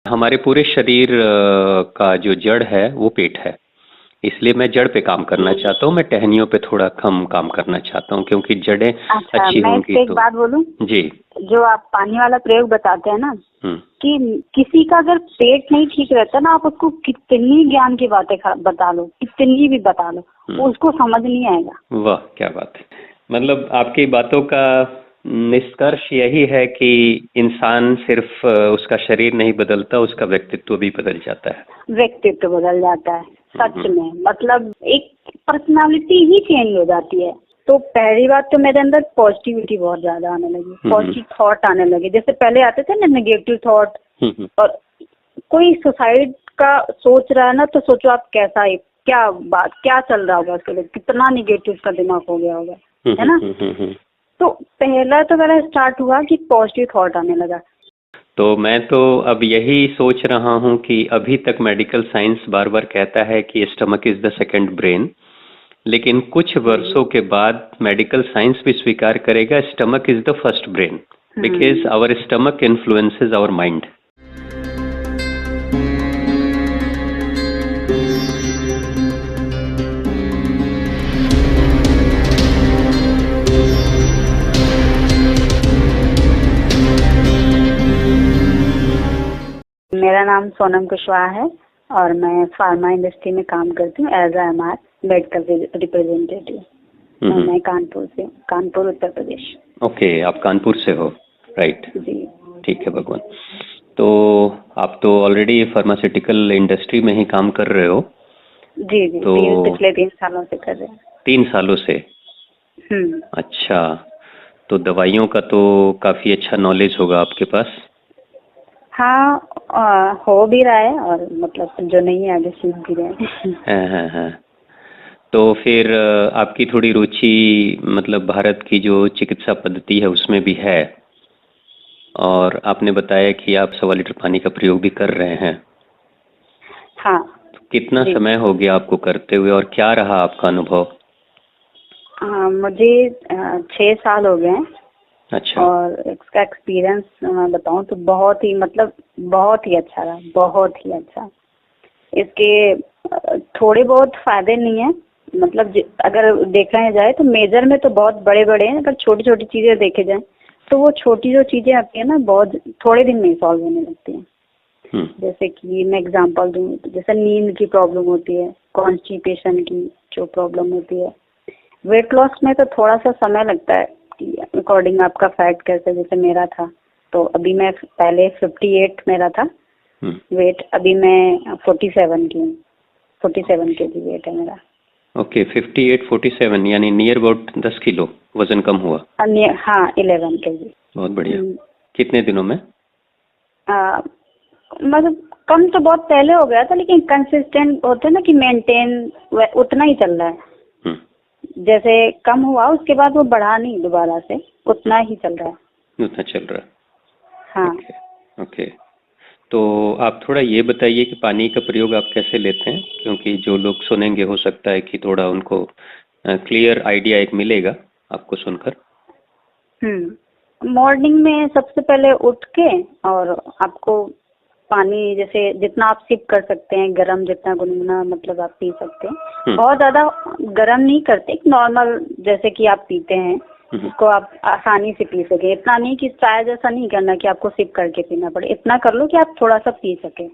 हमारे पूरे शरीर का जो जड़ है वो पेट है, इसलिए मैं जड़ पे काम करना चाहता हूँ। मैं टहनियों पे थोड़ा कम काम करना चाहता हूँ क्योंकि जड़ें अच्छा, अच्छी मैं होंगी इससे एक तो। बात बोलूं? जी। जो आप पानी वाला प्रयोग बताते हैं ना, हम्म। कि किसी का अगर पेट नहीं ठीक रहता ना, आप उसको कितनी ज्ञान की बातें बता लो, कितनी भी बता लो, उसको समझ नहीं आएगा। वाह, क्या बात है। मतलब आपकी बातों का निष्कर्ष यही है कि इंसान सिर्फ उसका शरीर नहीं बदलता, उसका व्यक्तित्व भी बदल जाता है। व्यक्तित्व बदल जाता है, सच में। मतलब एक पर्सनालिटी ही चेंज हो जाती है। तो पहली बात तो मेरे अंदर पॉजिटिविटी बहुत ज्यादा आने लगी, पॉजिटिव थॉट आने लगे। जैसे पहले आते थे ना नेगेटिव थॉट, और कोई सुसाइड का सोच रहा है ना, तो सोचो आप कैसा है, क्या चल रहा होगा उसके लिए, कितना निगेटिव का दिमाग हो गया होगा, है ना। तो पहला स्टार्ट हुआ कि पॉजिटिव थॉट आने लगा। तो मैं तो अब यही सोच रहा हूँ कि अभी तक मेडिकल साइंस बार बार कहता है कि stomach is the second brain, लेकिन कुछ वर्षों के बाद मेडिकल साइंस भी स्वीकार करेगा stomach is the first brain, because our stomach influences our mind. मेरा नाम सोनम कुशवाहा है और मैं फार्मा इंडस्ट्री में काम करती हूँ एज एमआर मेडिकल रिप्रेजेंटेटिव। मैं कानपुर उत्तर प्रदेश। ओके, आप कानपुर से हो, राइट? जी, ठीक है भगवान। तो आप तो ऑलरेडी फार्मास्यूटिकल इंडस्ट्री में ही काम कर रहे हो? जी जी, तो पिछले 3 सालों से कर रहे हैं। 3 सालों से? अच्छा, तो दवाइयों का तो काफी अच्छा नॉलेज होगा आपके पास। हाँ, हो भी रहा है और मतलब जो नहीं है आगे सीख भी रहे हैं। हाँ। तो फिर आपकी थोड़ी रुचि मतलब भारत की जो चिकित्सा पद्धति है उसमें भी है, और आपने बताया कि आप 1.25 लीटर पानी का प्रयोग भी कर रहे हैं। हाँ। तो कितना समय हो गया आपको करते हुए और क्या रहा आपका अनुभव? मुझे 6 साल हो गए हैं। अच्छा। और इसका एक्सपीरियंस बताऊं तो बहुत ही अच्छा रहा, बहुत ही अच्छा। इसके थोड़े बहुत फायदे नहीं है, मतलब अगर देखा जाए तो मेजर में तो बहुत बड़े बड़े हैं। अगर छोटी छोटी चीजें देखे जाए तो वो छोटी जो चीजें आती है ना, बहुत थोड़े दिन में सॉल्व होने लगती हैं। जैसे कि मैं एग्जांपल दूं, जैसे नींद की प्रॉब्लम होती है, कॉन्स्टिपेशन की जो प्रॉब्लम होती है, वेट लॉस में तो थोड़ा सा समय लगता है अकॉर्डिंग आपका फैट कैसे। जैसे मेरा था तो अभी मैं पहले 58 मेरा था वेट, अभी मैं 47 की हूँ। 47 केजी वेट है मेरा। ओके, 58 47 यानी नियर अबाउट 10 किलो वजन कम हुआ। हाँ, 11 केजी। बहुत बढ़िया। कितने दिनों में? मतलब कम तो बहुत पहले हो गया था, लेकिन कंसिस्टेंट होते ना कि मेंटेन उतना ही चल रहा है। जैसे कम हुआ उसके बाद वो बढ़ा नहीं, दोबारा से उतना ही चल रहा है। उतना चल रहा है। हाँ। ओके। तो आप थोड़ा ये बताइए कि पानी का प्रयोग आप कैसे लेते हैं, क्योंकि जो लोग सुनेंगे हो सकता है कि थोड़ा उनको क्लियर आइडिया एक मिलेगा आपको सुनकर। मॉर्निंग में सबसे पहले उठ के और आपको पानी जैसे जितना आप सिप कर सकते हैं, गरम जितना गुनगुना मतलब आप पी सकते हैं। बहुत ज्यादा गरम नहीं करते, नॉर्मल जैसे कि आप पीते हैं उसको आप आसानी से पी सके। इतना नहीं कि चाय जैसा नहीं करना कि आपको सिप करके पीना पड़े, इतना कर लो कि आप थोड़ा सा पी सके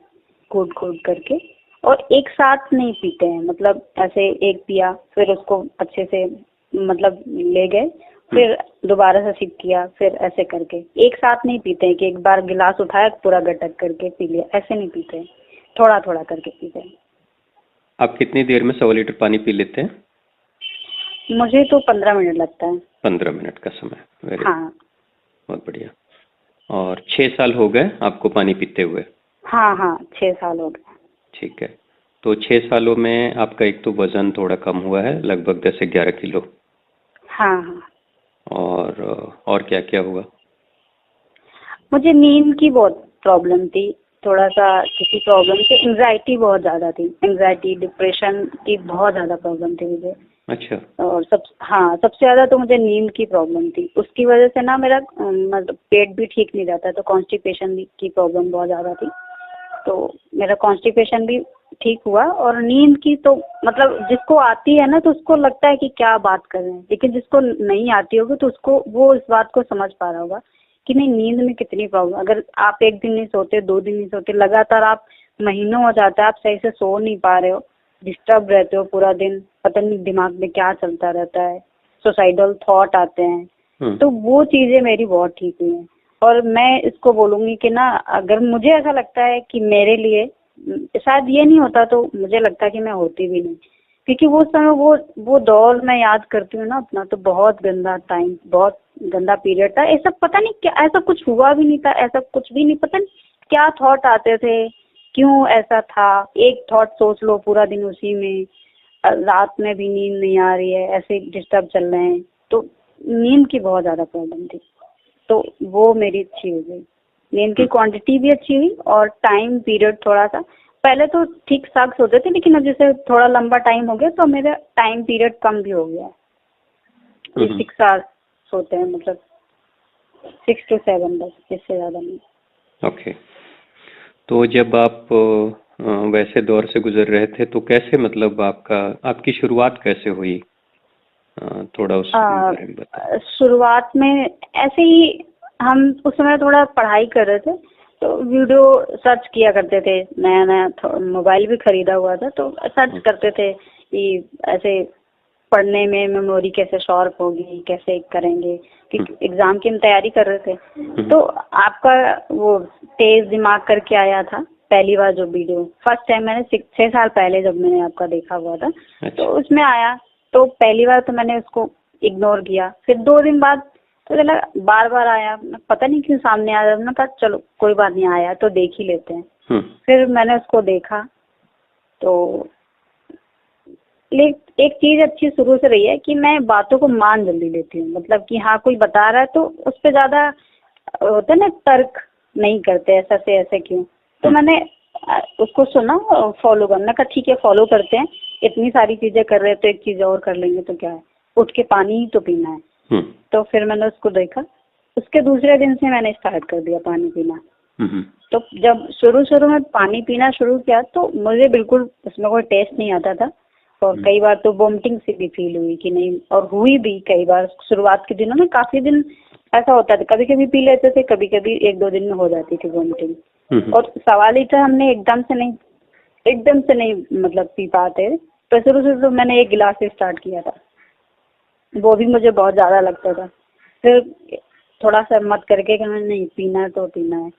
घूट घूट करके। और एक साथ नहीं पीते हैं, मतलब ऐसे एक पिया फिर उसको अच्छे से मतलब ले गए, फिर दोबारा से सिप किया, फिर ऐसे करके एक साथ नहीं पीते हैं कि एक बार गिलास उठाया पूरा गटक करके पी लिया, ऐसे नहीं पीते हैं, थोड़ा थोड़ा करके पीते हैं। आप कितनी देर में 1.25 लीटर पानी पी लेते हैं? मुझे तो 15 मिनट लगता है। 15 मिनट का समय। हाँ। बहुत बढ़िया। और 6 साल हो गए आपको पानी पीते हुए? हाँ, 6 साल हो गए। ठीक है। तो 6 सालों में आपका एक तो वजन थोड़ा कम हुआ है, लगभग 10 से 11 किलो। हाँ। और क्या क्या हुआ? मुझे नींद की बहुत प्रॉब्लम थी, थोड़ा सा किसी प्रॉब्लम से एंजाइटी बहुत ज्यादा थी, एंजाइटी डिप्रेशन की बहुत ज्यादा प्रॉब्लम थी मुझे। अच्छा। और सबसे ज्यादा तो मुझे नींद की प्रॉब्लम थी। उसकी वजह से ना मेरा मतलब पेट भी ठीक नहीं रहता, तो कॉन्स्टिपेशन की प्रॉब्लम बहुत ज्यादा थी। तो मेरा कॉन्स्टिपेशन भी ठीक हुआ। और नींद की तो मतलब जिसको आती है ना तो उसको लगता है कि क्या बात कर रहे हैं, लेकिन जिसको नहीं आती होगी तो उसको वो इस बात को समझ पा रहा होगा कि नहीं, नींद में कितनी प्रॉब्लम। अगर आप एक दिन नहीं सोते, 2 दिन नहीं सोते, लगातार आप महीनों हो जाता है आप सही से सो नहीं पा रहे हो, डिस्टर्ब रहते हो पूरा दिन, पता नहीं दिमाग में क्या चलता रहता है, सुसाइडल थॉट आते हैं, तो वो चीजें मेरी बहुत ठीक हुई हैं। और मैं इसको बोलूंगी कि ना, अगर मुझे ऐसा लगता है कि मेरे लिए शायद ये नहीं होता तो मुझे लगता है कि मैं होती भी नहीं, क्योंकि वो समय वो दौर मैं याद करती हूँ ना अपना, तो बहुत गंदा टाइम, बहुत गंदा पीरियड था। ऐसा पता नहीं क्या, ऐसा कुछ हुआ भी नहीं था, ऐसा कुछ भी नहीं, पता नहीं क्या थॉट आते थे, क्यों ऐसा था। एक थॉट सोच लो पूरा दिन उसी में, रात में भी नींद नहीं आ रही है, ऐसे डिस्टर्ब चल रहे हैं, तो नींद की बहुत ज्यादा प्रॉब्लम थी। तो वो मेरी अच्छी हो गई, नींद की क्वांटिटी भी अच्छी हुई और टाइम पीरियड थोड़ा सा, पहले तो ठीक ठाक सोते थे लेकिन अब जैसे थोड़ा लंबा टाइम हो गया तो मेरा टाइम पीरियड कम भी हो गया है। 6 आवर्स सोते हैं, मतलब 6 to 7, बस, इससे ज्यादा नहीं। ओके। तो जब आप वैसे दौर से गुजर रहे थे तो कैसे, मतलब आपकी शुरुआत कैसे हुई? थोड़ा उस बारे में बताएं। शुरुआत में ऐसे ही, हम उस समय थोड़ा पढ़ाई कर रहे थे तो वीडियो सर्च किया करते थे, नया नया मोबाइल भी खरीदा हुआ था तो सर्च करते थे कि ऐसे पढ़ने में मेमोरी कैसे शार्प होगी, कैसे करेंगे, क्योंकि एग्जाम की हम तैयारी कर रहे थे। तो आपका वो तेज दिमाग करके आया था पहली बार जो वीडियो, फर्स्ट टाइम मैंने 6 साल पहले जब मैंने आपका देखा हुआ था, तो उसमें आया, तो पहली बार तो मैंने उसको इग्नोर किया। फिर 2 दिन बाद तो चला बार बार आया, पता नहीं क्यों सामने आ रहा, मैंने कहा चलो कोई बात नहीं, आया तो देख ही लेते हैं। फिर मैंने उसको देखा तो एक चीज अच्छी शुरू से रही है कि मैं बातों को मान जल्दी लेती हूँ, मतलब कि हाँ कोई बता रहा है तो उस पर ज्यादा होता है ना, तर्क नहीं करते, ऐसा से ऐसे क्यों। तो मैंने उसको सुना और फॉलो करना का, ठीक है फॉलो करते हैं, इतनी सारी चीजें कर रहे हैं तो एक चीज और कर लेंगे तो क्या है, उठ के पानी ही तो पीना है। तो फिर मैंने उसको देखा, उसके दूसरे दिन से मैंने स्टार्ट कर दिया पानी पीना। तो जब शुरू में पानी पीना शुरू किया तो मुझे बिल्कुल उसमें कोई टेस्ट नहीं आता था, और कई बार तो वोमिटिंग से भी फील हुई कि नहीं, और हुई भी कई बार शुरुआत के दिनों में, काफी दिन ऐसा होता था, कभी कभी पी लेते थे, कभी कभी 1-2 दिन में हो जाती थी वोमिटिंग। और 1.25 लीटर हमने एकदम से नहीं मतलब पी पाते, तो शुरू तो मैंने 1 गिलास से स्टार्ट किया था, वो भी मुझे बहुत ज्यादा लगता था। फिर थोड़ा सा मत करके कि नहीं पीना है तो पीना है,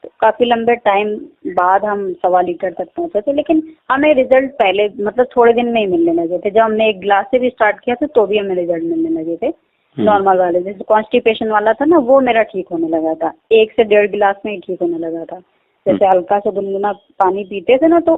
तो काफी लंबे टाइम बाद हम 1.25 लीटर तक पहुंचे थे। लेकिन हमें रिजल्ट पहले मतलब थोड़े दिन में ही मिलने लगे थे, जब हमने 1 गिलास से भी स्टार्ट किया था तो भी हमें रिजल्ट मिलने लगे थे। नॉर्मल वाले जैसे कॉन्स्टिपेशन वाला था ना, वो मेरा ठीक होने लगा था, 1 से 1.5 गिलास में ही ठीक होने लगा था। जैसे हल्का सा गुनगुना पानी पीते थे ना तो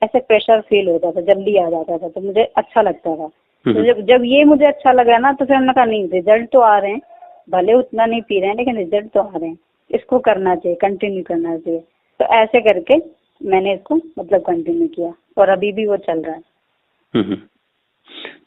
ऐसे प्रेशर फील होता था, जल्दी आ जाता था, तो मुझे अच्छा लगता था। तो जब ये मुझे अच्छा लगा ना तो फिर हमने कहा नहीं, रिजल्ट तो आ रहे हैं, भले उतना नहीं पी रहे हैं लेकिन रिजल्ट तो आ रहे हैं, इसको करना चाहिए, कंटिन्यू करना चाहिए। तो ऐसे करके मैंने इसको मतलब कंटिन्यू किया और अभी भी वो चल रहा है।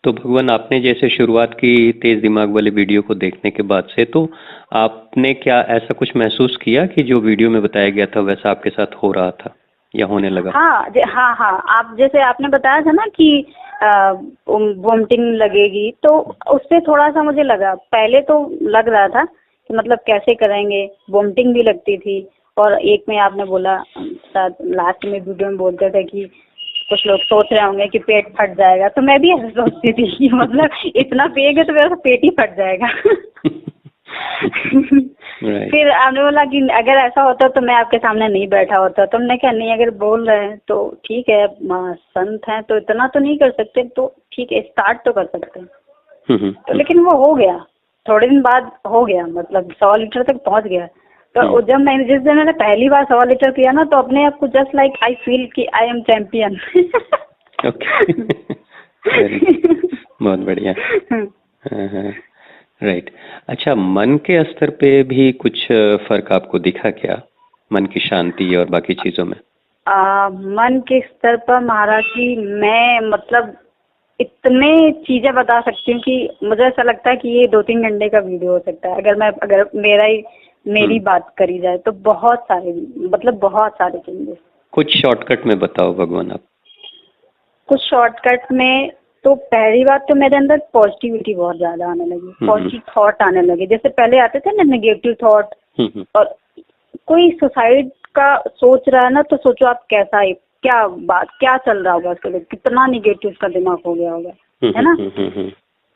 तो भगवान, आपने जैसे शुरुआत की तेज दिमाग वाले वीडियो को देखने के बाद से, तो आपने क्या ऐसा कुछ महसूस किया कि जो वीडियो में बताया गया था वैसा आपके साथ हो रहा था या होने लगा? हाँ, आप जैसे आपने बताया था ना कि वोमिटिंग लगेगी, तो उससे थोड़ा सा मुझे लगा, पहले तो लग रहा था कि मतलब कैसे करेंगे, वोमिटिंग भी लगती थी। और एक में आपने बोला शायद लास्ट में वीडियो में बोलते थे कि कुछ लोग सोच रहे होंगे कि पेट फट जाएगा, तो मैं भी ऐसा सोचती थी कि मतलब इतना पिएंगे तो मेरा पेट ही फट जाएगा। फिर आपने बोला कि अगर ऐसा होता तो मैं आपके सामने नहीं बैठा होता, तो हमने कहा नहीं, अगर बोल रहे हैं तो ठीक है, संत हैं तो इतना तो नहीं कर सकते, तो ठीक है स्टार्ट तो कर सकते हैं। तो लेकिन वो हो गया, थोड़े दिन बाद हो गया, मतलब 1.25 लीटर तक पहुंच गया। तो जब मैंने जिस दिन मैंने पहली बार 1.25 लीटर पिया ना, तो अपने आप को जस्ट लाइक आई फील कि आई एम चैंपियन। बहुत बढ़िया। राइट। अच्छा, मन के स्तर पे भी कुछ फर्क आपको दिखा क्या, मन की शांति और बाकी चीजों में? मन के स्तर पर महाराज जी, मैं मतलब इतने चीजें बता सकती हूँ कि मुझे ऐसा लगता है कि ये 2-3 घंटे का वीडियो हो सकता है, अगर मेरी बात करी जाए तो बहुत सारे, मतलब बहुत सारे चेंजेस, कुछ शॉर्टकट में बताओ भगवान आप। कुछ शॉर्टकट में तो पहली बात तो मेरे अंदर पॉजिटिविटी बहुत ज्यादा आने लगी, पॉजिटिव थॉट आने लगे। जैसे पहले आते थे ना नेगेटिव थॉट, और कोई सुसाइड का सोच रहा है ना तो सोचो आप कैसा है, क्या चल रहा होगा उसके लिए, कितना निगेटिव उसका दिमाग हो गया होगा, है ना।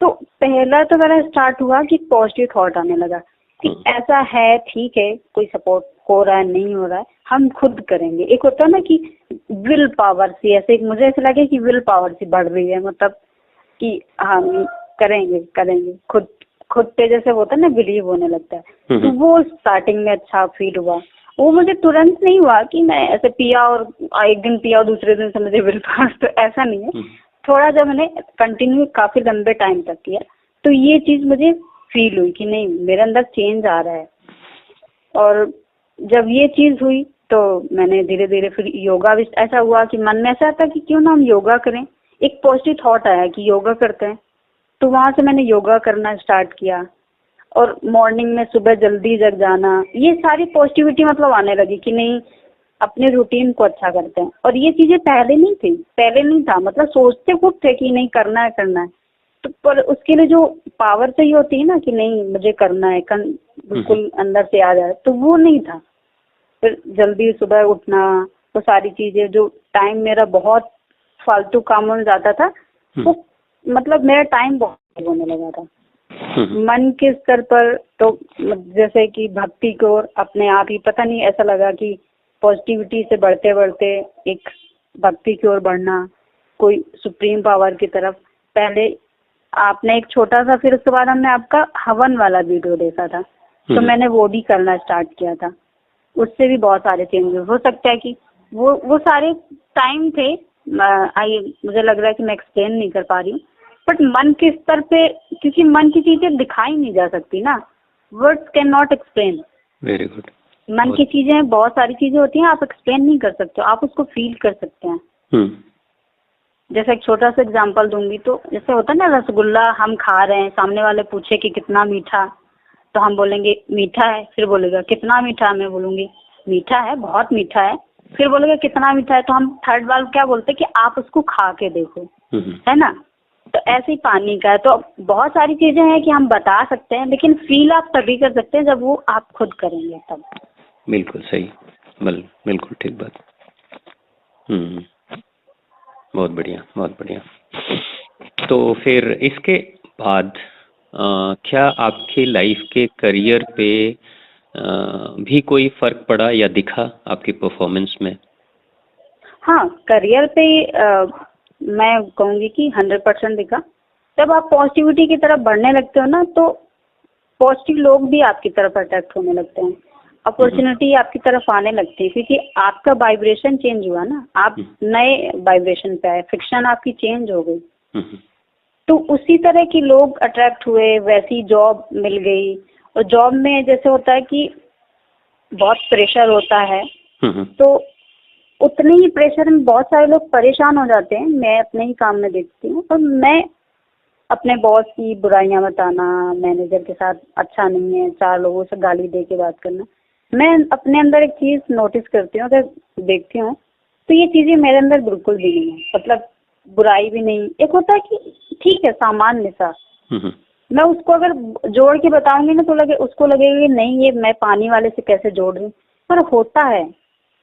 तो पहला तो मेरा स्टार्ट हुआ कि पॉजिटिव थॉट आने लगा कि ऐसा है, ठीक है, कोई सपोर्ट हो रहा है नहीं हो रहा है, हम खुद करेंगे। एक होता है ना कि विल पावर सी, ऐसे मुझे ऐसा लगे कि विल पावर सी बढ़ रही है, मतलब कि हम करेंगे करेंगे खुद पे, जैसे होता है ना बिलीव होने लगता है। तो वो स्टार्टिंग में अच्छा फील हुआ। वो मुझे तुरंत नहीं हुआ कि मैं ऐसे पिया और एक दिन पिया और दूसरे दिन से मुझे विल पावर, तो ऐसा नहीं है। थोड़ा जब मैंने कंटिन्यू काफी लंबे टाइम तक किया तो ये चीज मुझे फील हुई कि नहीं, मेरे अंदर चेंज आ रहा है। और जब ये चीज हुई तो मैंने धीरे धीरे फिर योगा भी, ऐसा हुआ कि मन में ऐसा था कि क्यों ना हम योगा करें। एक पॉजिटिव थॉट आया कि योगा करते हैं, तो वहां से मैंने योगा करना स्टार्ट किया। और मॉर्निंग में सुबह जल्दी जग जाना, ये सारी पॉजिटिविटी मतलब आने लगी कि नहीं, अपने रूटीन को अच्छा करते हैं। और ये चीजें पहले नहीं था, मतलब सोचते खुद थे कि नहीं करना है। तो पर उसके लिए जो पावर चाहिए होती है ना कि नहीं मुझे करना है, बिल्कुल अंदर से आ जाए, तो वो नहीं था। फिर जल्दी सुबह उठना, तो सारी चीजें, जो टाइम मेरा बहुत फालतू कामों में जाता था, वो मतलब मेरा टाइम बहुत होने लगा था। मन के स्तर पर तो जैसे कि भक्ति को अपने आप ही पता नहीं, ऐसा लगा कि पॉजिटिविटी से बढ़ते बढ़ते एक भक्ति की ओर बढ़ना, कोई सुप्रीम पावर की तरफ। पहले आपने एक छोटा सा, फिर उसके बाद हमने आपका हवन वाला वीडियो देखा था, तो मैंने वो भी करना स्टार्ट किया था। उससे भी बहुत सारे चेंजेस हो सकता है कि वो सारे टाइम थे। मुझे लग रहा है कि मैं एक्सप्लेन नहीं कर पा रही हूँ, बट मन के स्तर पे, क्योंकि मन की चीजें दिखाई नहीं जा सकती ना, words can not explain. Very good. मन की चीजें, बहुत सारी चीजें होती हैं, आप एक्सप्लेन नहीं कर सकते, आप उसको फील कर सकते हैं। जैसे एक छोटा सा एग्जांपल दूंगी, तो जैसे होता है ना, रसगुल्ला हम खा रहे हैं, सामने वाले पूछे कि कितना मीठा, तो हम बोलेंगे मीठा है, फिर बोलेगा कितना मीठा, मैं बोलूंगी मीठा है, बहुत मीठा है, फिर बोलेगा कितना मीठा है, तो हम थर्ड बार क्या बोलते हैं कि आप उसको खा के देखो, है ना। तो ऐसे ही पानी का है। तो बहुत सारी चीजें हैं कि हम बता सकते हैं, लेकिन फील आप तभी कर सकते हैं जब वो आप खुद करेंगे तब। बिल्कुल सही, बिल्कुल ठीक बात। बहुत बढ़िया, बहुत बढ़िया। तो फिर इसके बाद क्या आपके लाइफ के करियर पे भी कोई फर्क पड़ा या दिखा आपकी परफॉर्मेंस में? हाँ, करियर पे मैं कहूँगी कि 100% दिखा। जब आप पॉजिटिविटी की तरफ बढ़ने लगते हो ना, तो पॉजिटिव लोग भी आपकी तरफ अट्रैक्ट होने लगते हैं, अपॉर्चुनिटी आपकी तरफ आने लगती है, क्योंकि आपका वाइब्रेशन चेंज हुआ ना, आप नए वाइब्रेशन पे आए, फ्रिक्शन आपकी चेंज हो गई। तो उसी तरह की लोग अट्रैक्ट हुए, वैसी जॉब मिल गई। और जॉब में जैसे होता है कि बहुत प्रेशर होता है, तो उतने ही प्रेशर में बहुत सारे लोग परेशान हो जाते हैं। मैं अपने ही काम में देखती हूँ, और मैं अपने बॉस की बुराइयां बताना, मैनेजर के साथ अच्छा नहीं है, 4 लोगों से गाली दे के बात करना, मैं अपने अंदर एक चीज नोटिस करती हूँ, अगर देखती हूँ तो ये चीजें मेरे अंदर बिल्कुल भी नहीं है। मतलब बुराई भी नहीं, एक होता है कि ठीक है सामान्य सा, मैं उसको अगर जोड़ के बताऊंगी ना तो उसको लगेगा कि नहीं, ये मैं पानी वाले से कैसे जोड़ रही हूँ, पर होता है।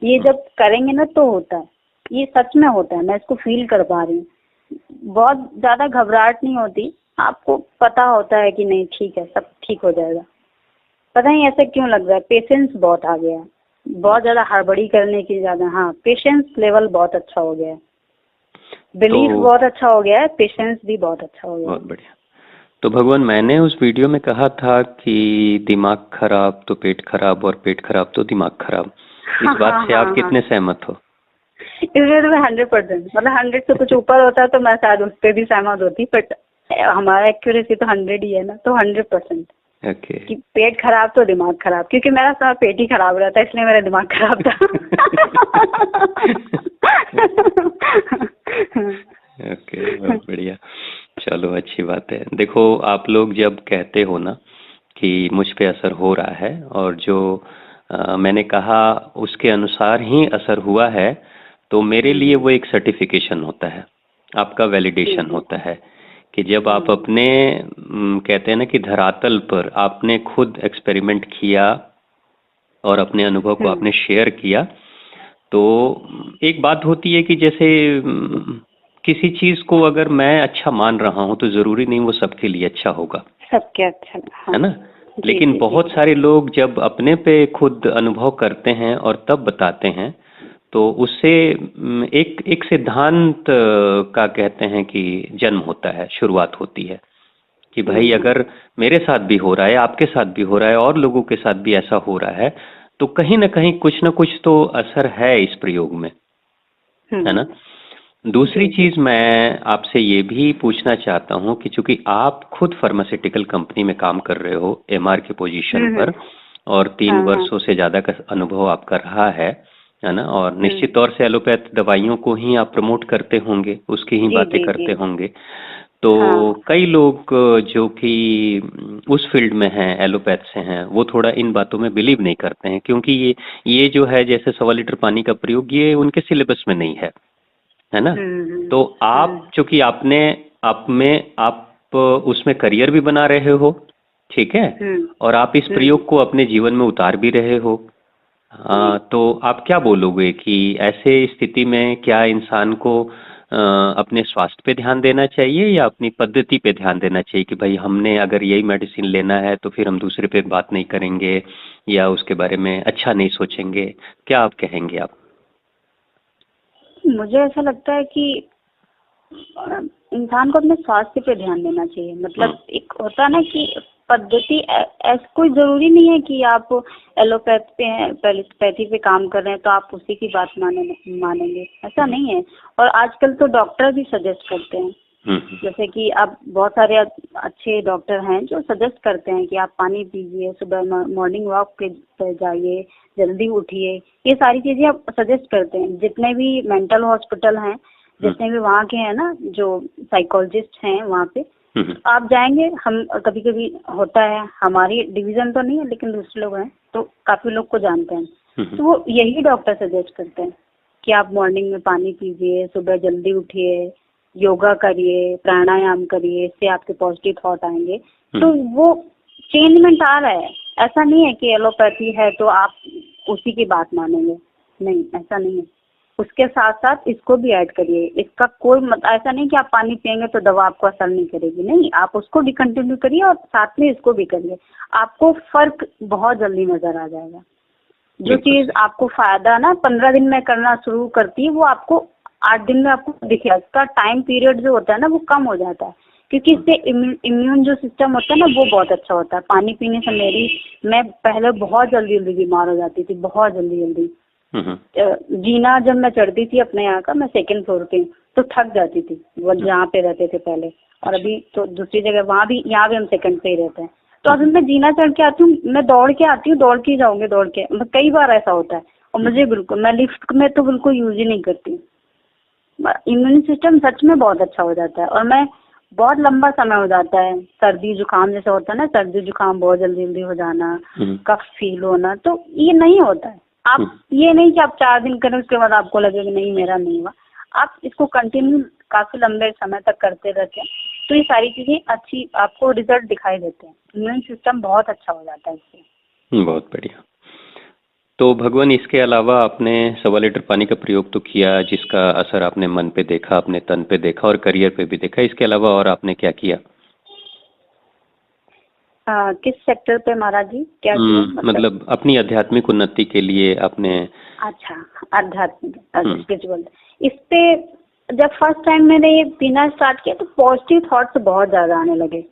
ये जब करेंगे ना तो होता है, ये सच में होता है, मैं इसको फील कर पा रही हूँ। बहुत ज्यादा घबराहट नहीं होती, आपको पता होता है कि नहीं ठीक है, सब ठीक हो जाएगा। पता नहीं ऐसा क्यों लग रहा है, पेशेंस बहुत आ गया है, बहुत ज्यादा हड़बड़ी करने की ज्यादा, हाँ पेशेंस लेवल बहुत अच्छा हो गया है, बिलीफ बहुत अच्छा हो गया है, पेशेंस भी बहुत अच्छा हो गया है। बहुत बढ़िया। तो भगवान, मैंने उस वीडियो में कहा था कि दिमाग खराब तो पेट खराब और पेट खराब तो दिमाग खराब, इस बात से आप कितने सहमत हो? इसलिए तो मैं 100%, मतलब 100 से कुछ ऊपर होता तो मैं शायद उस पर भी सहमत होती, बट हमारा एक्यूरेसी तो 100 ही है ना, तो 100%। ओके। कि पेट खराब तो दिमाग खराब, क्योंकि मेरा सारा पेट ही खराब रहता है, इसलिए मेरा दिमाग खराब था। ओके, बहुत बढ़िया। चलो अच्छी बात है। देखो, आप लोग जब कहते हो ना कि मुझ पे असर हो रहा है, और जो मैंने कहा उसके अनुसार ही असर हुआ है, तो मेरे लिए वो एक सर्टिफिकेशन होता है, आपका वैलिडेशन होता है कि जब आप अपने कहते हैं ना कि धरातल पर आपने खुद एक्सपेरिमेंट किया और अपने अनुभव को आपने शेयर किया, तो एक बात होती है कि जैसे किसी चीज को अगर मैं अच्छा मान रहा हूं तो जरूरी नहीं वो सबके लिए अच्छा होगा, सबके अच्छा, हाँ। है ना। लेकिन बहुत सारे लोग जब अपने पे खुद अनुभव करते हैं और तब बताते हैं, तो उससे एक सिद्धांत का कहते हैं कि जन्म होता है, शुरुआत होती है कि भाई अगर मेरे साथ भी हो रहा है, आपके साथ भी हो रहा है और लोगों के साथ भी ऐसा हो रहा है, तो कहीं ना कहीं कुछ ना कुछ तो असर है इस प्रयोग में, है ना। दूसरी चीज मैं आपसे ये भी पूछना चाहता हूँ कि चूंकि आप खुद फार्मास्यूटिकल कंपनी में काम कर रहे हो एमआर के पोजीशन पर, और 3 वर्षों से ज्यादा का अनुभव आपका रहा है ना, और निश्चित तौर से एलोपैथ दवाइयों को ही आप प्रमोट करते होंगे, उसकी ही बातें करते होंगे। तो कई लोग जो कि उस फील्ड में हैं, एलोपैथ से हैं, वो थोड़ा इन बातों में बिलीव नहीं करते हैं, क्योंकि ये जो है जैसे 1.25 लीटर पानी का प्रयोग, ये उनके सिलेबस में नहीं है ना। तो आप चूंकि आप उसमें करियर भी बना रहे हो, ठीक है, और आप इस प्रयोग को अपने जीवन में उतार भी रहे हो, तो आप क्या बोलोगे कि ऐसे स्थिति में क्या इंसान को अपने स्वास्थ्य पे ध्यान देना चाहिए या अपनी पद्धति पे ध्यान देना चाहिए कि भाई हमने अगर यही मेडिसिन लेना है तो फिर हम दूसरे पे बात नहीं करेंगे या उसके बारे में अच्छा नहीं सोचेंगे, क्या आप कहेंगे आप? मुझे ऐसा लगता है कि इंसान को अपने स्वास्थ्य पे ध्यान देना चाहिए। मतलब एक होता है ना कि पद्धति, ऐसा कोई जरूरी नहीं है कि आप एलोपैथी पे काम कर रहे हैं तो आप उसी की बात मानेंगे, ऐसा नहीं है। और आजकल तो डॉक्टर भी सजेस्ट करते हैं, जैसे कि अब बहुत सारे अच्छे डॉक्टर हैं जो सजेस्ट करते हैं कि आप पानी पीजिए, सुबह मॉर्निंग वॉक पे जाइए, जल्दी उठिए, ये सारी चीजें आप सजेस्ट करते हैं। जितने भी मेंटल हॉस्पिटल हैं, जितने भी वहाँ के हैं ना जो साइकोलॉजिस्ट हैं, वहाँ पे आप जाएंगे, हम कभी कभी होता है, हमारी डिवीजन तो नहीं है लेकिन दूसरे लोग हैं तो काफी लोग को जानते हैं, तो वो यही डॉक्टर सजेस्ट करते हैं कि आप मॉर्निंग में पानी पीजिए, सुबह जल्दी उठिए, योगा करिए, प्राणायाम करिए, इससे आपके पॉजिटिव थॉट आएंगे। तो वो चेंजमेंट आ रहा है। ऐसा नहीं है कि एलोपैथी है तो आप उसी की बात मानेंगे, नहीं, ऐसा नहीं है। उसके साथ साथ इसको भी ऐड करिए। इसका कोई ऐसा नहीं कि आप पानी पियेंगे तो दवा आपको असर नहीं करेगी, नहीं, आप उसको भी कंटिन्यू करिए और साथ में इसको भी करिए, आपको फर्क बहुत जल्दी नजर आ जाएगा। जो चीज आपको फायदा ना 15 दिन में करना शुरू करती है, वो आपको 8 दिन में आपको दिखेगा। इसका टाइम पीरियड जो होता है ना वो कम हो जाता है, क्योंकि इससे इम्यून जो सिस्टम होता है ना वो बहुत अच्छा होता है। पानी पीने से मैं पहले बहुत जल्दी बीमार हो जाती थी, बहुत जल्दी। जीना जब मैं चढ़ती थी अपने यहाँ का, मैं 2nd फ्लोर पे, तो थक जाती थी, वो जहाँ पे रहते थे पहले, और अभी तो दूसरी जगह, वहाँ भी, यहाँ भी हम 2nd पे ही रहते हैं। तो अभी मैं जीना चढ़ के आती हूँ, मैं दौड़ के आती हूँ, दौड़ के जाऊंगी, दौड़ के, कई बार ऐसा होता है। और मुझे बिल्कुल, मैं लिफ्ट में तो बिल्कुल यूज ही नहीं करती। इम्यून सिस्टम सच में बहुत अच्छा हो जाता है, और मैं बहुत लंबा समय हो जाता है। सर्दी जुकाम जैसे होता है ना, सर्दी जुकाम बहुत जल्दी हो जाना, कफ फील होना, तो ये नहीं होता है। आप ये नहीं कि आप 4 दिन करें उसके बाद आपको लगेगा नहीं मेरा नहीं हुआ, आप इसको कंटिन्यू काफी लंबे समय तक करते रहते हैं तो ये सारी चीजें अच्छी आपको रिजल्ट दिखाई देते हैं। इम्यून सिस्टम बहुत अच्छा हो जाता है इससे। बहुत बढ़िया। तो भगवान, इसके अलावा आपने 1.25 लीटर पानी का प्रयोग तो किया, जिसका असर आपने मन पे देखा, अपने तन पे देखा और करियर पे भी देखा, इसके अलावा और आपने क्या किया? किस सेक्टर पे महाराज जी, क्या किया? मतलब अपनी आध्यात्मिक उन्नति के लिए आपने। अच्छा, आध्यात्मिक, स्पिरिचुअल। इस पे जब फर्स्ट टाइम मैंने ये पीना स्टार्ट किया तो पॉजिटिव थॉट्स बहुत ज्यादा आने लगे।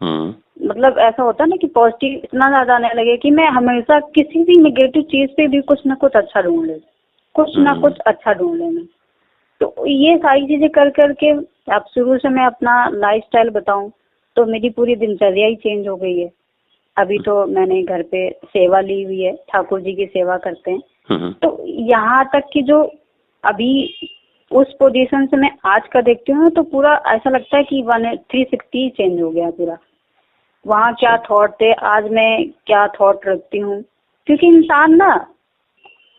मतलब ऐसा होता है ना कि पॉजिटिव इतना ज्यादा आने लगे कि मैं हमेशा किसी भी नेगेटिव चीज पे भी कुछ ना कुछ अच्छा ढूंढ ले, कुछ ना कुछ अच्छा ढूंढ लेना। तो ये सारी चीजें कर करके अब शुरू से मैं अपना लाइफस्टाइल बताऊं तो मेरी पूरी दिनचर्या ही चेंज हो गई है। अभी तो मैंने घर पे सेवा ली हुई है, ठाकुर जी की सेवा करते हैं। तो यहाँ तक कि जो अभी उस पोजीशन से मैं आज का देखती हूँ तो पूरा ऐसा लगता है कि 360 चेंज हो गया पूरा। वहाँ क्या थॉट थे, आज मैं क्या थॉट रखती हूँ, क्योंकि इंसान ना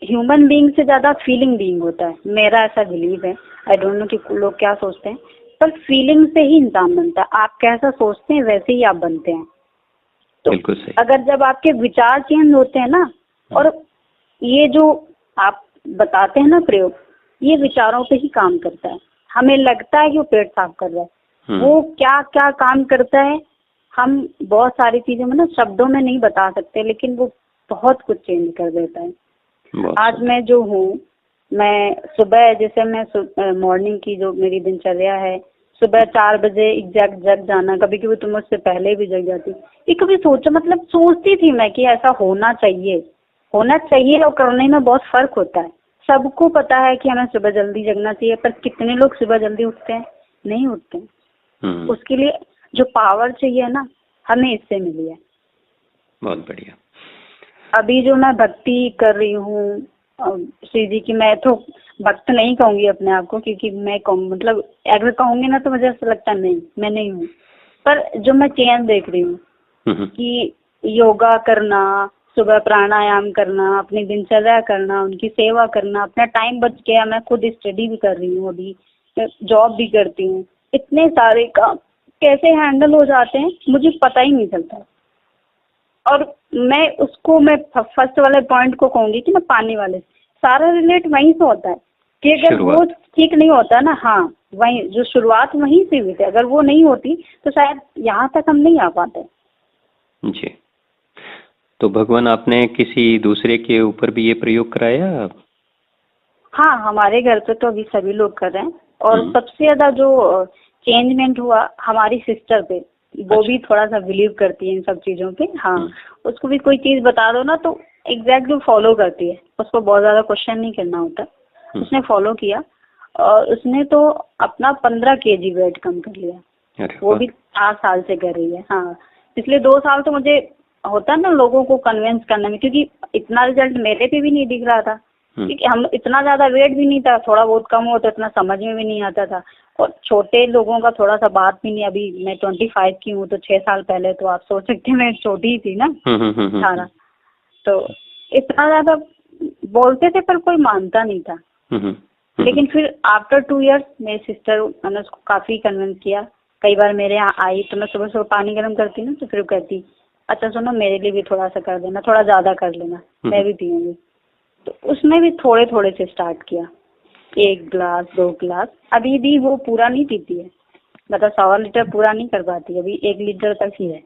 ह्यूमन बीइंग से ज्यादा फीलिंग बीइंग होता है, मेरा ऐसा बिलीव है। आई डोंट नो कि लोग क्या सोचते हैं, पर फीलिंग से ही इंसान बनता है। आप कैसा सोचते हैं वैसे ही आप बनते हैं। तो बिल्कुल सही। अगर जब आपके विचार चेंज होते हैं ना, और ये जो आप बताते हैं ना प्रयोग, ये विचारों पे ही काम करता है। हमें लगता है कि वो पेट साफ कर रहा है, वो क्या क्या काम करता है हम बहुत सारी चीजों में ना शब्दों में नहीं बता सकते, लेकिन वो बहुत कुछ चेंज कर देता है। आज मैं जो हूँ, मैं सुबह जैसे मैं मॉर्निंग की जो मेरी दिनचर्या है, सुबह 4 बजे एग्जैक्ट जग जाना, कभी कभी तो मुझसे पहले भी जग जाती। ये कभी सोचा, मतलब सोचती थी मैं कि ऐसा होना चाहिए और करने में बहुत फर्क होता है। सबको पता है कि हमें सुबह जल्दी जगना चाहिए, पर कितने लोग सुबह जल्दी उठते हैं? नहीं उठते हैं। उसके लिए जो पावर चाहिए ना, हमें इससे मिली है। बहुत बढ़िया। अभी जो मैं भक्ति कर रही हूँ श्री जी की, मैं तो भक्त नहीं कहूंगी अपने आप को, क्योंकि मैं मतलब अगर कहूंगी ना तो मुझे ऐसा लगता नहीं मैं नहीं हूँ। पर जो मैं चेंज देख रही हूँ कि योगा करना, सुबह प्राणायाम करना, अपनी दिनचर्या करना, उनकी सेवा करना, अपना टाइम बच गया, मैं खुद स्टडी भी कर रही हूँ, अभी जॉब भी करती हूँ, इतने सारे काम कैसे हैंडल हो जाते हैं मुझे पता ही नहीं चलता। और मैं फर्स्ट वाले पॉइंट को कहूंगी कि मैं पानी वाले, सारा रिलेट वहीं से होता है कि अगर वो ठीक नहीं होता ना, हाँ वहीं जो शुरुआत वहीं से हुई थी, अगर वो नहीं होती तो शायद यहाँ तक हम नहीं आ पाते। जी। तो भगवान, आपने किसी दूसरे के ऊपर भी ये प्रयोग कराया? हाँ, हमारे घर पे तो अभी सभी लोग कर रहे हैं, और सबसे ज्यादा जो चेंजमेंट हुआ हमारी सिस्टर पे, वो भी थोड़ा सा बिलीव करती है इन सब चीजों पे। हाँ, उसको भी कोई चीज बता दो ना तो एग्जैक्टली फॉलो करती है, उसको बहुत ज्यादा क्वेश्चन नहीं करना होता। उसने फॉलो किया और उसने तो अपना 15 kg वेट कम कर लिया। वो भी 4 साल से कर रही है। हाँ, पिछले 2 साल तो मुझे होता ना लोगों को कन्विंस करने में, क्योंकि इतना रिजल्ट मेरे पे भी नहीं दिख रहा था, क्योंकि हम इतना ज्यादा वेट भी नहीं था, थोड़ा बहुत कम हो तो इतना समझ में भी नहीं आता था, और छोटे लोगों का थोड़ा सा बात भी नहीं। अभी मैं 25 की हूँ, तो 6 साल पहले तो आप सोच सकते हैं मैं छोटी ही थी ना, 18। तो इतना ज्यादा बोलते थे पर कोई मानता नहीं था। लेकिन फिर आफ्टर 2 years मेरी सिस्टर, मैंने उसको काफी कन्विंस किया। कई बार मेरे यहाँ आई तो मैं सुबह सुबह पानी गर्म करती ना, तो फिर कहती अच्छा सुनो मेरे लिए भी थोड़ा सा कर देना, थोड़ा ज्यादा कर लेना, मैं भी पीऊंगी। तो उसने भी थोड़े थोड़े से स्टार्ट किया, 1 गिलास 2 गिलास। अभी भी वो पूरा नहीं पीती है, मतलब 1.25 लीटर पूरा नहीं कर पाती, अभी 1 लीटर तक ही है।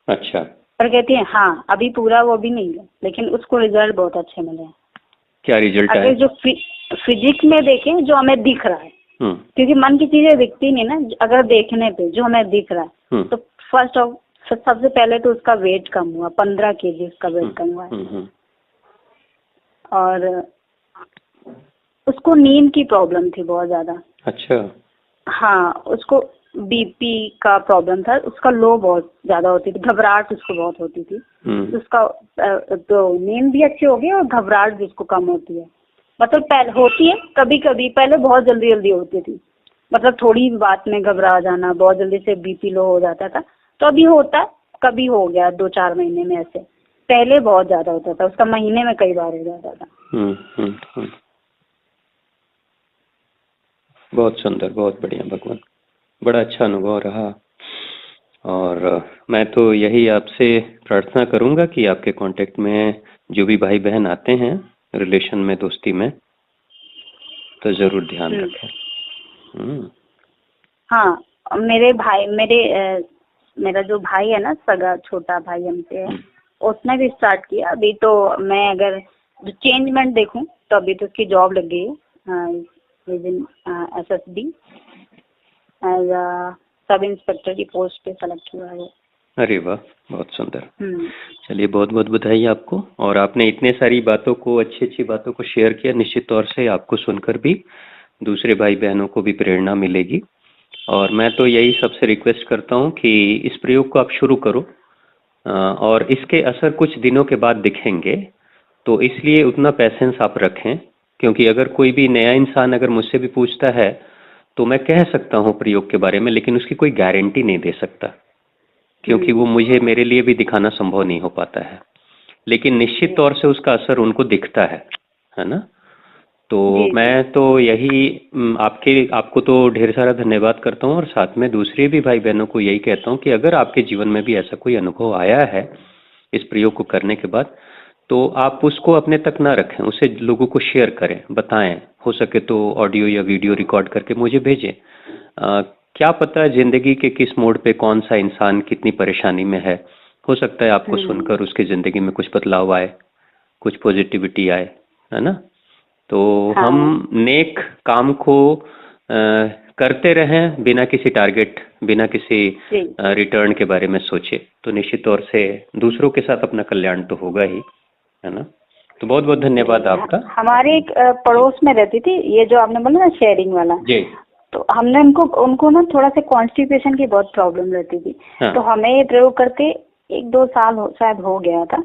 अच्छा। पर कहती है हाँ अभी पूरा वो भी नहीं है, लेकिन उसको रिजल्ट बहुत अच्छे मिले हैं। क्या रिजल्ट है? अगर जो फिजिक्स में देखें, जो हमें दिख रहा है, क्योंकि मन की चीजें दिखती नहीं ना, अगर देखने पे जो हमें दिख रहा है, तो सबसे पहले तो उसका वेट कम हुआ, 15 kg उसका वेट कम हुआ है। और उसको नींद की प्रॉब्लम थी बहुत ज्यादा। अच्छा। हाँ, उसको बीपी का प्रॉब्लम था, उसका लो बहुत ज्यादा होती थी, घबराहट उसको बहुत होती थी। उसका तो नींद भी अच्छी हो गई और घबराहट भी उसको कम होती है। मतलब पहले होती है कभी कभी, पहले बहुत जल्दी जल्दी होती थी, मतलब थोड़ी बात में घबरा जाना, बहुत जल्दी से बीपी लो हो जाता था। तो अभी होता है, कभी हो गया 2-4 महीने में ऐसे, पहले बहुत ज्यादा होता था उसका, महीने में कई बार हो जाता था। बहुत सुंदर, बहुत बढ़िया भगवान, बड़ा अच्छा अनुभव रहा। और मैं तो यही आपसे प्रार्थना करूंगा कि आपके कांटेक्ट में जो भी भाई बहन आते हैं रिलेशन में, दोस्ती में, तो जरूर ध्यान रखें। हाँ, मेरा जो भाई है ना, सगा छोटा भाई हमसे है, उसने भी स्टार्ट किया। अभी तो मैं अगर जो चेंजमेंट देखूं तो अभी तो उसकी जॉब लग गई है within SSB, as sub inspector की पोस्ट पे सेलेक्ट हुआ है। अरे वाह, बहुत सुंदर। चलिए, बहुत बहुत बधाई आपको। और आपने इतने सारी बातों को, अच्छी अच्छी बातों को शेयर किया, निश्चित तौर से आपको सुनकर भी दूसरे भाई बहनों को भी प्रेरणा मिलेगी। और मैं तो यही सबसे रिक्वेस्ट करता हूँ कि इस प्रयोग को आप शुरू करो, और इसके असर कुछ दिनों के बाद दिखेंगे, तो इसलिए उतना पेशेंस आप रखें। क्योंकि अगर कोई भी नया इंसान अगर मुझसे भी पूछता है तो मैं कह सकता हूँ प्रयोग के बारे में, लेकिन उसकी कोई गारंटी नहीं दे सकता, क्योंकि वो मेरे लिए भी दिखाना संभव नहीं हो पाता है। लेकिन निश्चित तौर से उसका असर उनको दिखता है। है ना। तो जी जी मैं तो यही आपको तो ढेर सारा धन्यवाद करता हूँ, और साथ में दूसरे भी भाई बहनों को यही कहता हूँ कि अगर आपके जीवन में भी ऐसा कोई अनुभव आया है इस प्रयोग को करने के बाद, तो आप उसको अपने तक ना रखें, उसे लोगों को शेयर करें, बताएं, हो सके तो ऑडियो या वीडियो रिकॉर्ड करके मुझे भेजें। क्या पता जिंदगी के किस मोड़ पे कौन सा इंसान कितनी परेशानी में है, हो सकता है आपको हम्म, सुनकर उसकी जिंदगी में कुछ बदलाव आए, कुछ पॉजिटिविटी आए, है ना। तो हम हाँ नेक काम को करते रहें बिना किसी टारगेट, बिना किसी जी। रिटर्न के बारे में सोचे, तो निश्चित तौर से दूसरों के साथ अपना कल्याण तो होगा ही, है ना। तो बहुत बहुत धन्यवाद जी आपका। हमारे एक पड़ोस में रहती थी, ये जो आपने बोला ना शेयरिंग वाला, जी। तो हमने उनको उनको ना थोड़ा सा कॉन्स्टिपेशन की बहुत प्रॉब्लम रहती थी। हाँ। तो हमें ये प्रयोग करके 1-2 साल शायद हो गया था,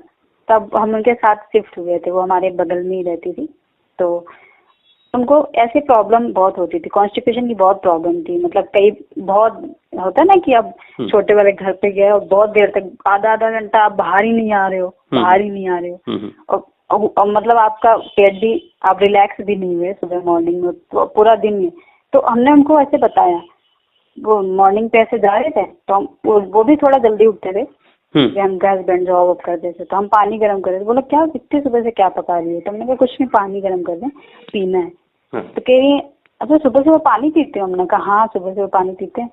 तब हम उनके साथ शिफ्ट हुए थे। वो हमारे बगल में ही रहती थी। तो उनको ऐसी प्रॉब्लम बहुत होती थी, कॉन्स्टिपेशन की बहुत प्रॉब्लम थी। मतलब कई बहुत होता है ना कि अब छोटे वाले घर पे गए और बहुत देर तक आधा आधा घंटा आप बाहर ही नहीं आ रहे हो, बाहर ही नहीं आ रहे हो, और मतलब आपका पेट भी, आप रिलैक्स भी नहीं हुए सुबह मॉर्निंग में, तो पूरा दिन में। तो हमने उनको ऐसे बताया, वो मॉर्निंग पे ऐसे जा रहे थे, तो हम वो भी थोड़ा जल्दी उठते थे, कि हम गैस बैंड जॉब कर देते, तो हम पानी गर्म कर रहे थे। बोला क्या इतनी सुबह से क्या पका रही हो? तो हमने कहा कुछ नहीं, पानी गर्म कर दें, पीना है। तो कह रही है अच्छा सुबह सुबह पानी पीते हो? हमने कहा हाँ सुबह सुबह पानी पीते हैं।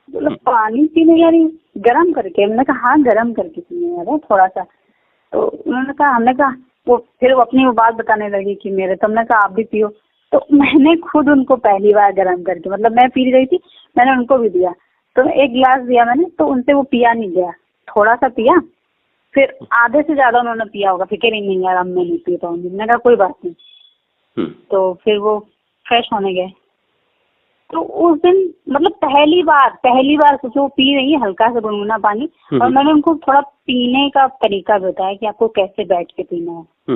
बोला पानी पीने जा रही गर्म करके? हमने कहा हाँ गर्म करके पीने जा रहे थोड़ा सा। तो उन्होंने कहा, हमने कहा, वो फिर वो अपनी वो बात बताने लगी कि मेरे, तो हमने कहा आप भी पियो। तो मैंने खुद उनको पहली बार गर्म करके, मतलब मैं पी रही थी, मैंने उनको भी दिया। तो एक गिलास दिया मैंने, तो उनसे वो पिया नहीं गया, थोड़ा सा पिया, फिर आधे से ज्यादा उन्होंने पिया होगा, फिर कह रही नहीं यार अब मैं नहीं पी पाऊंगी। मैंने कहा कोई बात नहीं। तो फिर वो फ्रेश होने गए। तो उस दिन मतलब पहली बार सोचो वो पी रही है हल्का सा गुनगुना पानी, और मैंने उनको थोड़ा पीने का तरीका बताया कि आपको कैसे बैठ के पीना है।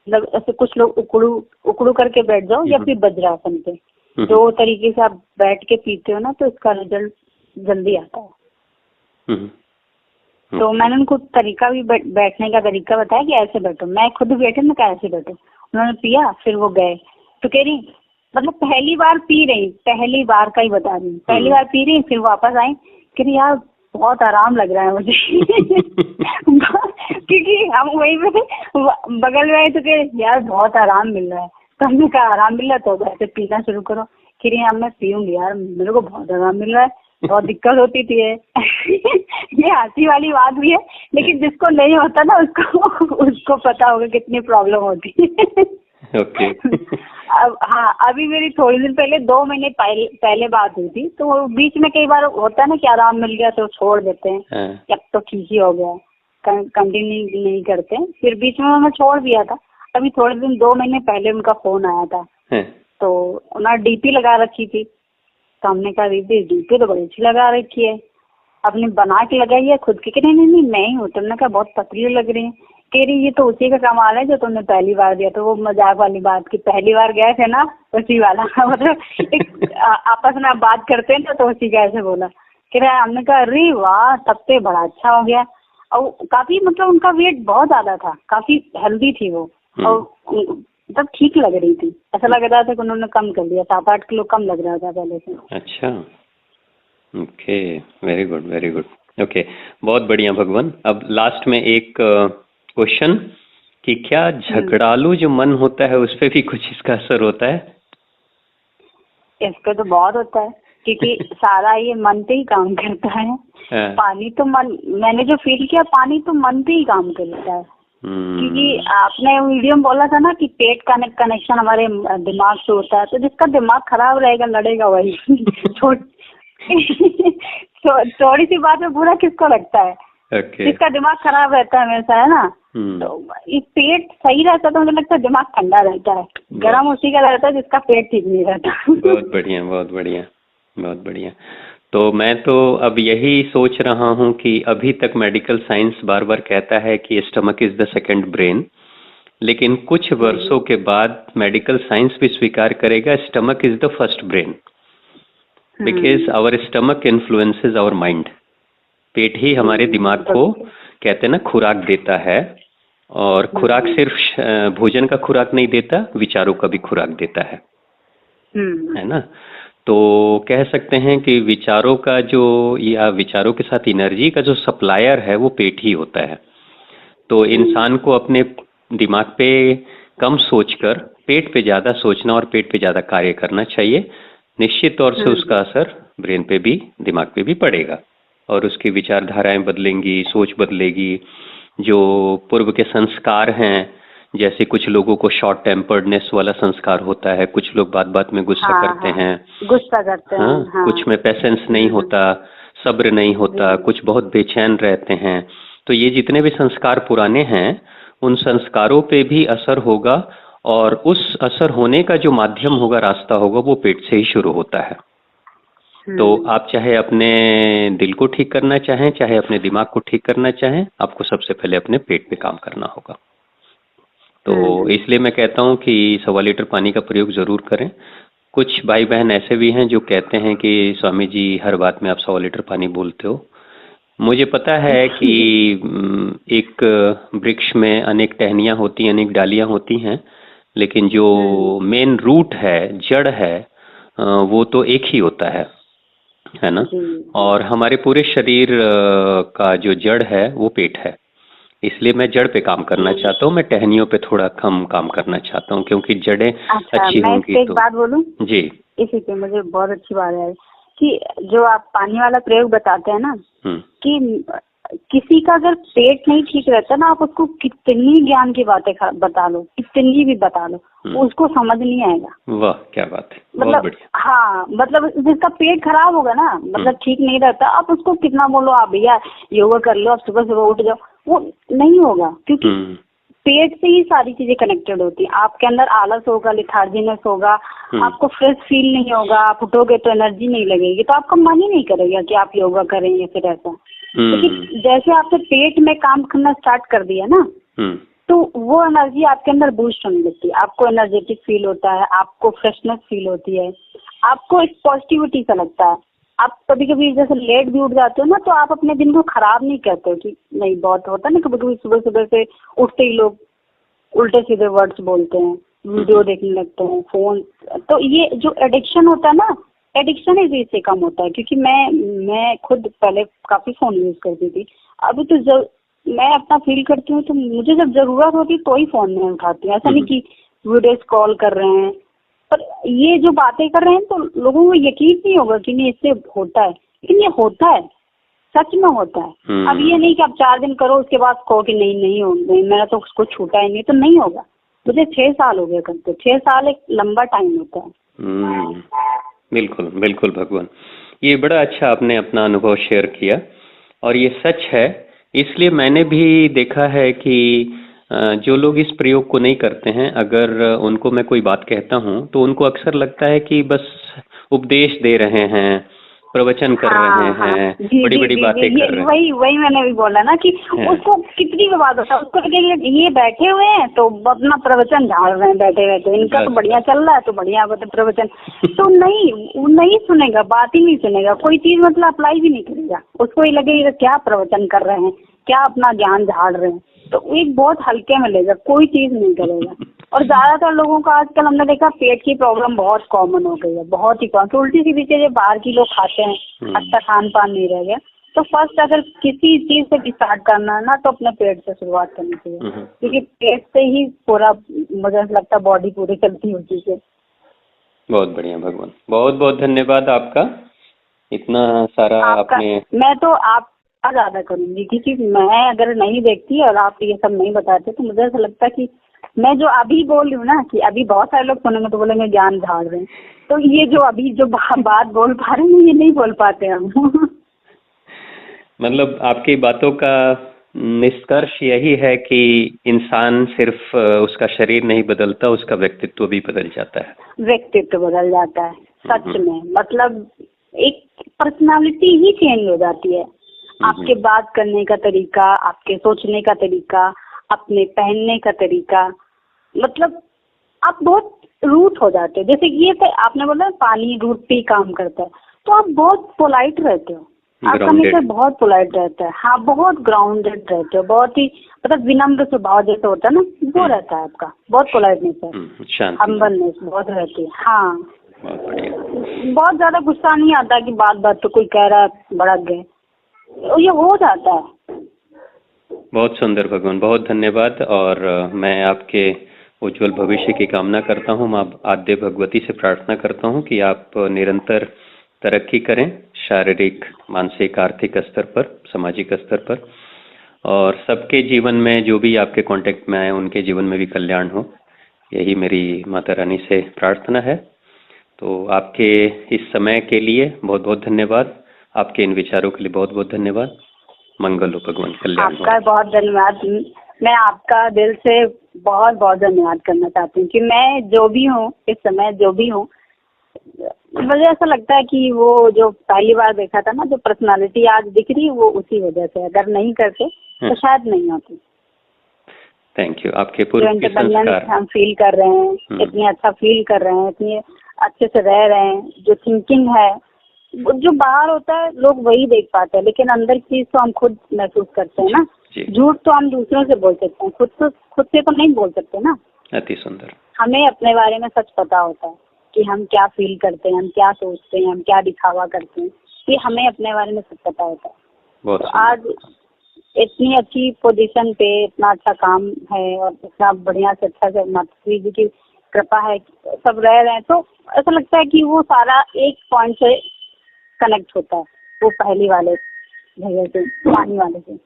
मतलब ऐसे कुछ लोग उकड़ू उकड़ू करके बैठ जाओ, या फिर वज्रासन पे, जो तरीके से आप बैठ के पीते हो ना, तो इसका रिजल्ट जल्दी आता है। तो मैंने उनको तरीका भी बैठने का तरीका बताया कि ऐसे बैठो। मैं खुद बैठे, मैं कहा ऐसे बैठो। उन्होंने पिया, फिर वो गए। तो कह रही मतलब पहली बार पी रही, पहली बार का ही बता रही, पहली बार पी रही, फिर वापस आई, कह रही यार बहुत आराम लग रहा है मुझे। क्योंकि हम वही पे बगल में आए, तो कह रही यार बहुत आराम मिल रहा है। तो हमने कहा आराम मिल रहा है तो ऐसे पीना शुरू करो। कह रही अब मैं पीऊंगी यार, मेरे को बहुत आराम मिल रहा है, बहुत दिक्कत होती थी ये। ये हंसी वाली बात भी है, लेकिन जिसको नहीं होता ना उसको पता होगा कितनी प्रॉब्लम होती है। ओके। अब हाँ, अभी मेरी थोड़ी दिन पहले 2 महीने पहले बात हुई थी, तो वो बीच में कई बार होता है ना कि आराम मिल गया तो छोड़ देते हैं, अब तो ठीक ही हो गया, कंटिन्यू नहीं करते। फिर बीच में उन्होंने छोड़ दिया था। अभी थोड़े दिन 2 महीने पहले उनका फोन आया था, तो उन्होंने डीपी लगा रखी थी। तो हमने कहा दीदी डीपी तो बड़ी अच्छी लगा रखी है, अपनी बना के लगाई है खुद की? नहीं नहीं मैं ही हूँ। तुमने कहा बहुत पतली लग रही है। कह रही ये तो उसी का कमाल है जो तुमने पहली बार दिया। तो वो मजाक वाली बात की पहली बार गए थे ना, उसी वाला। मतलब एक आपस में आप बात करते हैं ना, तो उसी का ऐसे बोला। कह रहा हमने कहा अरे वाह तब तो बड़ा अच्छा हो गया। और काफी मतलब उनका वेट बहुत ज्यादा था, काफी हेल्दी थी वो, और मतलब ठीक लग रही थी। ऐसा लग रहा था कि उन्होंने कम कर लिया, 7-8 किलो कम लग रहा था पहले से। अच्छा, okay, very good very good. Okay, बहुत बढ़िया भगवान। अब लास्ट में एक क्वेश्चन कि क्या झगड़ालू जो मन होता है उस पर भी कुछ इसका असर होता है? इस पे तो बहुत होता है, क्योंकि सारा ये मन पे ही काम करता है। पानी तो मन, मैंने जो फील किया, पानी तो मन पे ही काम करता है। क्योंकि आपने वीडियो में बोला था ना कि पेट का कनेक्शन हमारे दिमाग से होता है, तो जिसका दिमाग खराब रहेगा लड़ेगा वही। थोड़ी सी बात में बुरा किसको लगता है? जिसका दिमाग खराब रहता है हमेशा, है ना। तो ये पेट सही रहता है तो मुझे लगता है दिमाग ठंडा रहता है, गर्म उसी का रहता है जिसका पेट ठीक नहीं रहता। बहुत बढ़िया बहुत बढ़िया बहुत बढ़िया। तो मैं तो अब यही सोच रहा हूँ कि अभी तक मेडिकल साइंस बार बार कहता है कि stomach is the second brain, लेकिन कुछ वर्षों के बाद मेडिकल साइंस भी स्वीकार करेगा stomach is the first brain, because our stomach influences our mind. पेट ही हमारे दिमाग को कहते हैं ना खुराक देता है, और खुराक सिर्फ भोजन का खुराक नहीं देता, विचारों का भी खुराक देता है ना। तो कह सकते हैं कि विचारों का जो, या विचारों के साथ एनर्जी का जो सप्लायर है वो पेट ही होता है। तो इंसान को अपने दिमाग पे कम सोचकर पेट पे ज़्यादा सोचना और पेट पे ज़्यादा कार्य करना चाहिए। निश्चित तौर से उसका असर ब्रेन पे भी, दिमाग पे भी पड़ेगा और उसकी विचारधाराएं बदलेंगी, सोच बदलेगी। जो पूर्व के संस्कार हैं, जैसे कुछ लोगों को शॉर्ट टेम्पर्डनेस वाला संस्कार होता है, कुछ लोग बात बात में गुस्सा करते हैं, गुस्सा करते हैं, हाँ। कुछ में पेशेंस नहीं होता, सब्र नहीं होता, कुछ बहुत बेचैन रहते हैं। तो ये जितने भी संस्कार पुराने हैं, उन संस्कारों पे भी असर होगा और उस असर होने का जो माध्यम होगा, रास्ता होगा, वो पेट से ही शुरू होता है। तो आप चाहे अपने दिल को ठीक करना चाहें, चाहे अपने दिमाग को ठीक करना चाहें, आपको सबसे पहले अपने पेट पे काम करना होगा। तो इसलिए मैं कहता हूँ कि 1.25 लीटर पानी का प्रयोग जरूर करें। कुछ भाई बहन ऐसे भी हैं जो कहते हैं कि स्वामी जी हर बात में आप 1.25 लीटर पानी बोलते हो। मुझे पता है कि एक वृक्ष में अनेक टहनियाँ होती हैं, अनेक डालियाँ होती हैं, लेकिन जो मेन रूट है, जड़ है, वो तो एक ही होता है ना। और हमारे पूरे शरीर का जो जड़ है वो पेट है। इसलिए मैं जड़ पे काम करना चाहता हूँ, मैं टहनियों पे थोड़ा कम काम करना चाहता हूँ, क्योंकि जड़ें अच्छी होंगी। एक बात बोलूं जी, इसी पे मुझे बहुत अच्छी बात है कि जो आप पानी वाला प्रयोग बताते हैं ना, कि किसी का अगर पेट नहीं ठीक रहता ना, आप उसको कितनी ज्ञान की बातें बता लो, कितनी भी बता लो, उसको समझ नहीं आएगा। वाह, क्या बात है, मतलब बहुत बढ़िया। हाँ, मतलब जिसका पेट खराब होगा ना, मतलब ठीक नहीं रहता, आप उसको कितना बोलो, आप भैया योगा कर लो, आप सुबह सुबह उठ जाओ, वो नहीं होगा, क्योंकि पेट से ही सारी चीजें कनेक्टेड होती हैं। आपके अंदर आलस होगा, लिथार्जीनेस होगा, आपको फ्रेश फील नहीं होगा, आप उठोगे तो एनर्जी नहीं लगेगी, तो आपका मन ही नहीं करेगा कि आप योगा करें या फिर ऐसा। क्योंकि जैसे आपने पेट में काम करना स्टार्ट कर दिया ना, तो वो एनर्जी आपके अंदर बूस्ट होने लगती है, आपको एनर्जेटिक फील होता है, आपको फ्रेशनेस फील होती है, आपको एक पॉजिटिविटी सा लगता है। आप कभी कभी जैसे लेट भी उठ जाते हो ना, तो आप अपने दिन को खराब नहीं करते हो कि नहीं, बहुत होता है ना कभी कभी सुबह सुबह से उठते ही लोग उल्टे सीधे वर्ड्स बोलते हैं, वीडियो देखने लगते हैं, फोन। तो ये जो एडिक्शन होता है ना, एडिक्शन इसी से कम होता है। क्योंकि मैं खुद पहले काफी फोन यूज करती थी, अभी तो मैं अपना फील करती हूँ, तो मुझे जब जरूरत होती तो ही फोन में उठाती हूँ। ऐसा नहीं कि वीडियोस कॉल कर रहे हैं, पर ये जो बातें कर रहे हैं तो लोगों को यकीन नहीं होगा कि नहीं इससे होता है, लेकिन ये होता है, सच में होता है। अब ये नहीं कि आप 4 दिन करो उसके बाद कहो कि नहीं होगा, मैंने तो उसको छूटा ही नहीं, तो नहीं होगा। मुझे 6 साल हो गए करते, 6 साल एक लंबा टाइम होता है। बिल्कुल बिल्कुल भगवान, ये बड़ा अच्छा आपने अपना अनुभव शेयर किया और ये सच है। इसलिए मैंने भी देखा है कि जो लोग इस प्रयोग को नहीं करते हैं, अगर उनको मैं कोई बात कहता हूँ तो उनको अक्सर लगता है कि बस उपदेश दे रहे हैं, प्रवचन कर रहे हैं, बड़ी बड़ी बातें कर रहे हैं। वही मैंने भी बोला ना कि उसको कितनी भी बात होता है, उसको ये बैठे हुए हैं तो अपना प्रवचन झाड़ रहे हैं बैठे बैठे, इनका तो बढ़िया चल रहा है तो बढ़िया प्रवचन। तो नहीं सुनेगा, बात ही नहीं सुनेगा, कोई चीज मतलब अप्लाई भी नहीं करेगा, उसको ही लगेगा क्या प्रवचन कर रहे हैं, क्या अपना ज्ञान झाड़ रहे हैं, तो एक बहुत हल्के में लेगा, कोई चीज नहीं करेगा। और ज्यादातर लोगों का आजकल हमने देखा पेट की प्रॉब्लम बहुत कॉमन हो गई है, बहुत ही कॉमन। तो उल्टी सीधी चीजें बाहर की लोग खाते हैं, अच्छा खान पान नहीं रह गया। तो फर्स्ट अगर किसी चीज से स्टार्ट करना है ना, तो अपने पेट से शुरुआत करनी चाहिए, क्योंकि पेट से ही पूरा मुझे लगता है बॉडी पूरी चलती होती है। बहुत बढ़िया भगवान, बहुत बहुत धन्यवाद आपका, इतना सारा आपने। मैं तो आपका ज्यादा करूंगी, क्योंकि मैं अगर नहीं देखती और आप ये सब नहीं बताते तो मुझे ऐसा लगता है कि मैं जो अभी बोल रही हूँ ना, कि अभी बहुत सारे लोग सुनेंगे तो बोलेंगे ज्ञान झाड़ रहे हैं, तो ये जो अभी जो बात बोल पा रहे हैं ये नहीं बोल पाते हम। मतलब आपकी बातों का निष्कर्ष यही है कि इंसान सिर्फ उसका शरीर नहीं बदलता, उसका व्यक्तित्व भी बदल जाता है। व्यक्तित्व बदल जाता है सच में, मतलब एक पर्सनालिटी ही चेंज हो जाती है। आपके बात करने का तरीका, आपके सोचने का तरीका, अपने पहनने का तरीका, मतलब आप बहुत रूट हो जाते हो। जैसे ये तो आपने बोला पानी रूट पे ही काम करता है, तो आप बहुत पोलाइट रहते हो, आपका ग्राउंडेड। नेचर बहुत पोलाइट रहता है। हाँ, बहुत ग्राउंडेड रहते हो, बहुत ही मतलब विनम्र स्वभाव जैसे होता है ना, वो रहता है आपका, बहुत पोलाइट नेचर, शांति। हम्बलनेस बहुत रहती है। हाँ, बहुत बढ़िया। बहुत ज्यादा गुस्सा नहीं आता कि बात बात पे कोई कह रहा है भड़क गए, ये हो जाता है। बहुत सुंदर भगवान, बहुत धन्यवाद। और मैं आपके उज्जवल भविष्य की कामना करता हूँ। मैं आद्य भगवती से प्रार्थना करता हूँ कि आप निरंतर तरक्की करें, शारीरिक, मानसिक, आर्थिक स्तर पर, सामाजिक स्तर पर, और सबके जीवन में जो भी आपके कांटेक्ट में आए उनके जीवन में भी कल्याण हो, यही मेरी माता रानी से प्रार्थना है। तो आपके इस समय के लिए बहुत बहुत धन्यवाद, आपके इन विचारों के लिए बहुत बहुत धन्यवाद। मंगल हो भगवान, कल्याण हो। आपका बहुत धन्यवाद। मैं आपका दिल से बहुत बहुत धन्यवाद करना चाहती हूँ कि मैं जो भी हूँ इस समय, जो भी हूँ, मुझे ऐसा लगता है कि वो जो पहली बार देखा था ना, जो पर्सनालिटी आज दिख रही है वो उसी वजह से, अगर नहीं करते तो शायद नहीं होती। Thank you. आपके जो पूर्व के इंडिपेंडेंस संस्कार, हम फील कर रहे हैं, इतने अच्छा फील कर रहे हैं, इतने अच्छे से रह रहे हैं, जो थिंकिंग है, जो बाहर होता है लोग वही देख पाते हैं, लेकिन अंदर की चीज तो हम खुद महसूस करते हैं ना। झूठ तो हम दूसरों से बोल सकते हैं, खुद से तो नहीं बोल सकते ना। अति सुंदर। हमें अपने बारे में सच पता होता है कि हम क्या फील करते हैं, हम क्या सोचते हैं, हम क्या दिखावा करते हैं, ये हमें अपने बारे में सब पता होता है। तो आज इतनी अच्छी पोजीशन पे इतना अच्छा काम है और इतना बढ़िया से अच्छा से माता जी की कृपा है, सब रह रहे हैं, तो ऐसा लगता है कि वो सारा एक पॉइंट से कनेक्ट होता है, वो पहली वाले जगह से, पानी वाले से।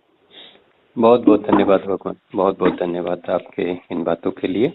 बहुत बहुत धन्यवाद भगवान, बहुत बहुत धन्यवाद आपके इन बातों के लिए।